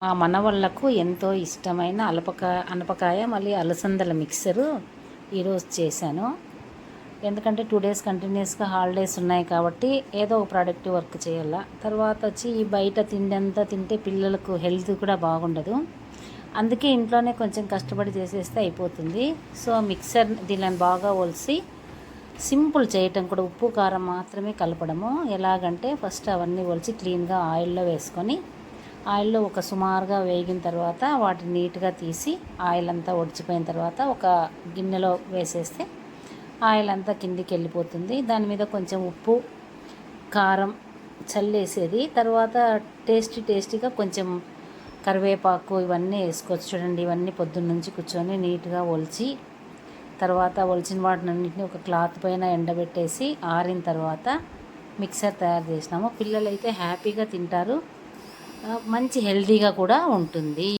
మా మనవళ్ళకు ఎంతో ఇష్టమైన అనపకాయ మళ్ళీ అలసందల మిక్సరు ఈరోజు చేశాను. ఎందుకంటే 2 డేస్ కంటిన్యూస్గా హాలిడేస్ ఉన్నాయి కాబట్టి ఏదో ఒక ప్రొడక్టివ్ వర్క్ చేయాల. తర్వాత వచ్చి ఈ బయట తిండి అంతా తింటే పిల్లలకు హెల్త్ కూడా బాగుండదు. అందుకే ఇంట్లోనే కొంచెం కష్టపడి చేసేస్తే అయిపోతుంది. సో మిక్సర్ దీనిని బాగా ఒలిసి సింపుల్ చేయటం కూడా, ఉప్పు కారం మాత్రమే కలపడము. ఎలాగంటే ఫస్ట్ అవన్నీ ఒలిచి క్లీన్గా ఆయిల్లో వేసుకొని, ఆయిల్లో ఒక సుమారుగా వేగిన తర్వాత వాటిని నీట్గా తీసి ఆయిల్ అంతా ఒడిచిపోయిన తర్వాత ఒక గిన్నెలో వేసేస్తే ఆయిల్ అంతా కిందికి వెళ్ళిపోతుంది. దాని మీద కొంచెం ఉప్పు కారం చల్లేసేది. తర్వాత టేస్టీగా కొంచెం కరివేపాకు ఇవన్నీ వేసుకోవచ్చు. చూడండి, ఇవన్నీ పొద్దున్న నుంచి కూర్చొని నీట్గా ఒలిచి, తర్వాత ఒలిచిన వాటినన్నింటినీ ఒక క్లాత్ పైన ఎండబెట్టేసి ఆరిన తర్వాత మిక్సర్ తయారు చేసినాము. పిల్లలైతే హ్యాపీగా తింటారు, మంచి హెల్తీగా కూడా ఉంటుంది.